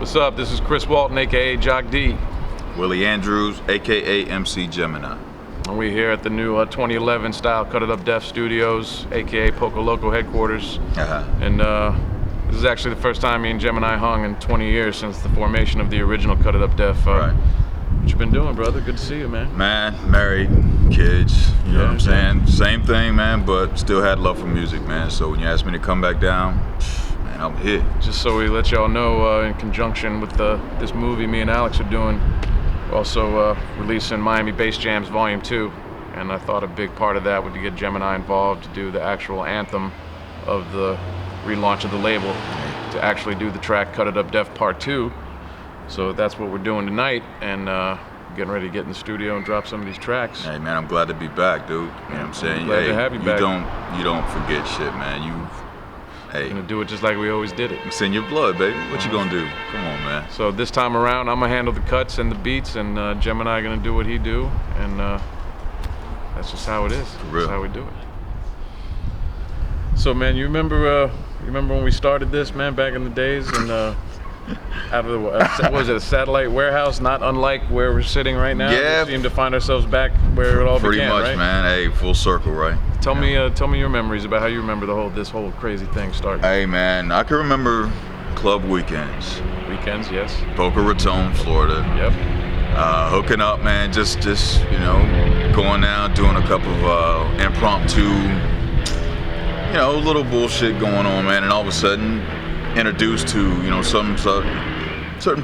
What's up? This is Chris Walton, aka Jock D. Willie Andrews, aka MC Gemini. And we're here at the new 2011 style Cut It Up Def Studios, aka Poco Loco headquarters. And this is actually the first time me and Gemini hung in 20 years since the formation of the original Cut It Up Def. Right. What you been doing, brother? Good to see you, man. Man, married, kids, you know what I'm saying? Same thing, man, but still had love for music, man. So when you asked me to come back down, man, I'm here. Just so we let y'all know, in conjunction with this movie me and Alex are doing, we're also releasing Miami Bass Jams Volume 2. And I thought a big part of that would be to get Gemini involved to do the actual anthem of the relaunch of the label, to actually do the track Cut It Up Def Part 2. So that's what we're doing tonight, and getting ready to get in the studio and drop some of these tracks. Hey man, I'm glad to be back, dude. You know what I'm saying? Glad to have you back. You don't forget shit, man. We're gonna do it just like we always did it. It's in your blood, baby. What you gonna do? Come on, man. So this time around, I'm gonna handle the cuts and the beats, and Gemini gonna do what he do, and that's just how it is. For real. That's how we do it. So man, you remember when we started this, man, back in the days, and out of the, what was it, a satellite warehouse, not unlike where we're sitting right now? Yeah. We seem to find ourselves back where it all began, Pretty much, right? man. Hey, full circle, right? Tell me your memories about how you remember this whole crazy thing starting. Hey, man, I can remember club weekends. Weekends, yes. Boca Raton, Florida. Yep. Hooking up, man. Just you know, going down, doing a couple of impromptu, you know, little bullshit going on, man, and all of a sudden introduced to, you know, certain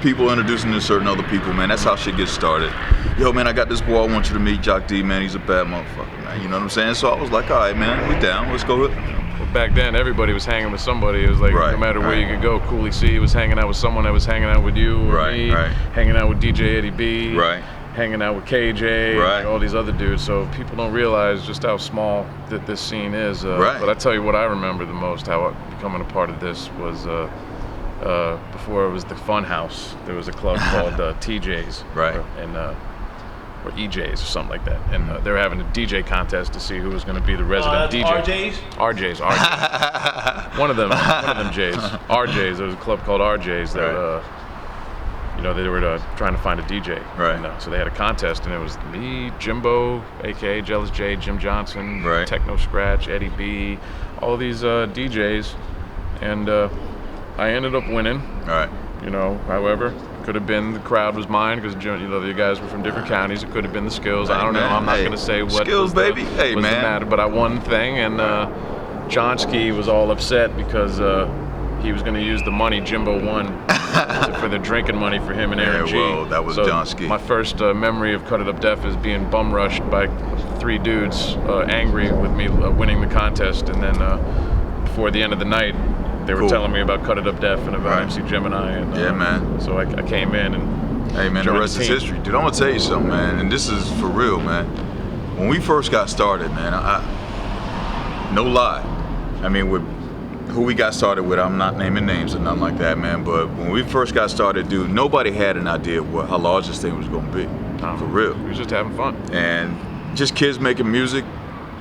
people introducing to certain other people, man. That's how shit gets started. Yo, man, I got this boy I want you to meet, Jock D, man. He's a bad motherfucker, man. You know what I'm saying? So I was like, all right, man, we down. Let's go. Well, back then, everybody was hanging with somebody. It was like, no matter where you could go, Cooley C was hanging out with someone that was hanging out with you, or me, hanging out with DJ Eddie B, hanging out with KJ, and all these other dudes. So people don't realize just how small that this scene is. But I tell you what I remember the most, how becoming a part of this was before it was the Fun House. There was a club called TJ's, or EJ's or something like that, and they were having a DJ contest to see who was going to be the resident DJ. RJ's. One of them J's. RJ's. There was a club called RJ's that you know, they were trying to find a DJ. And, so they had a contest, and it was me, Jimbo, aka Jealous J, Jim Johnson, Techno Scratch, Eddie B, all these DJs, and I ended up winning. You know, however, could have been the crowd was mine because, you know, the guys were from different counties. It could have been the skills. I don't know. I'm not gonna say what skills, baby. The matter, but I won the thing, and John Ski was all upset because he was going to use the money Jimbo won for the drinking money for him and Aaron G. Well, that was John Ski. My first memory of Cut It Up Def is being bum rushed by 3 dudes, angry with me winning the contest, and then before the end of the night, they were telling me about Cut It Up Def and about MC Gemini, and man. So I came in and hey man, the rest is history, dude. I'm gonna tell you something, man, and this is for real, man. When we first got started, man, no lie, I mean, with who we got started with, I'm not naming names or nothing like that, man, but when we first got started, dude, nobody had an idea of how large this thing was gonna be, for real. We was just having fun. And just kids making music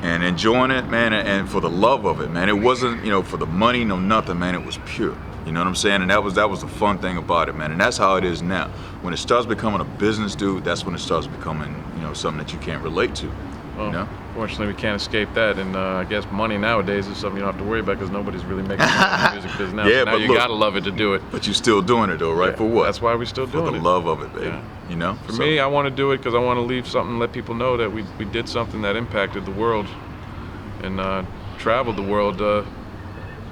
and enjoying it, man, and for the love of it, man. It wasn't, you know, for the money, no nothing, man. It was pure. You know what I'm saying? And that was the fun thing about it, man. And that's how it is now. When it starts becoming a business, dude, that's when it starts becoming, you know, something that you can't relate to. Well, you know? Fortunately, we can't escape that, and I guess money nowadays is something you don't have to worry about because nobody's really making money in the music business now. So now you gotta love it to do it. But you're still doing it though, right? For what? That's why we're still doing it. For the love of it, baby. You know? For me, I want to do it because I want to leave something, let people know that we did something that impacted the world and traveled the world. I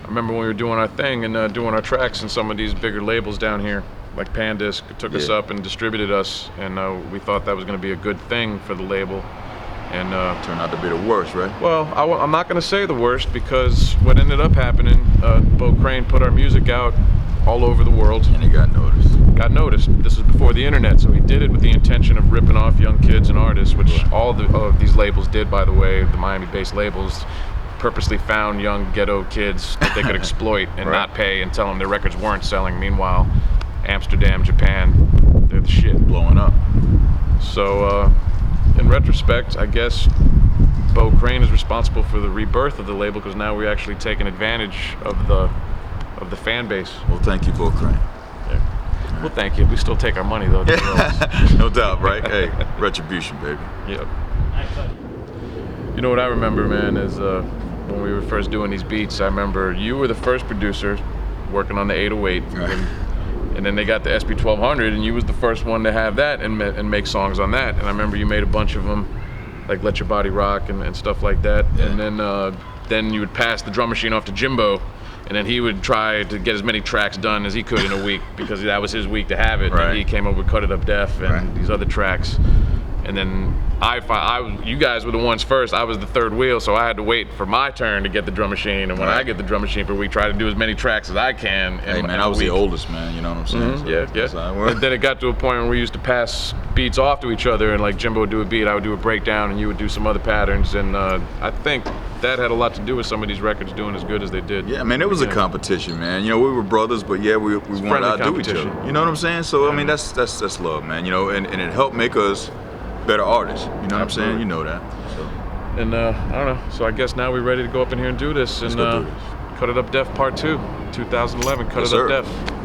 remember when we were doing our thing and doing our tracks, and some of these bigger labels down here, like Pandisc, took us up and distributed us, and we thought that was going to be a good thing for the label. And turned out to be the worst, right? Well, I'm not going to say the worst, because what ended up happening, Bo Crane put our music out all over the world. And he got noticed. This was before the internet, so he did it with the intention of ripping off young kids and artists, which all of these labels did, by the way. The Miami-based labels purposely found young ghetto kids that they could exploit and not pay and tell them their records weren't selling. Meanwhile, Amsterdam, Japan, they're the shit. Blowing up. So, in retrospect, I guess Bo Crane is responsible for the rebirth of the label, because now we're actually taking advantage of the fan base. Well, thank you, Bo Crane. Yeah. Well, thank you. We still take our money though. No doubt, right? Hey, retribution, baby. Yep. You know what I remember, man, is when we were first doing these beats, I remember you were the first producer working on the 808, and then they got the SP1200, and you was the first one to have that and make songs on that. And I remember you made a bunch of them, like Let Your Body Rock and stuff like that. Yeah. And then you would pass the drum machine off to Jimbo, and then he would try to get as many tracks done as he could in a week, because that was his week to have it. Right. And he came up with Cut It Up Def and these other tracks. And then you guys were the ones first. I was the third wheel, so I had to wait for my turn to get the drum machine. And when I get the drum machine for a week, try to do as many tracks as I can. Hey man, I was the oldest, man. You know what I'm saying? Mm-hmm. So yeah. And then it got to a point where we used to pass beats off to each other, and like Jimbo would do a beat, I would do a breakdown, and you would do some other patterns. And I think that had a lot to do with some of these records doing as good as they did. Yeah, man, it was a competition, man. You know, we were brothers, but yeah, we wanted to outdo each other. You know what I'm saying? So I mean, that's love, man. You know, and it helped make us better artists, you know what I'm saying? You know that. So. And I don't know. So I guess now we're ready to go up in here and do this. Let's and go do this. Cut It Up Def Part 2, 2011. Cut It Up Def.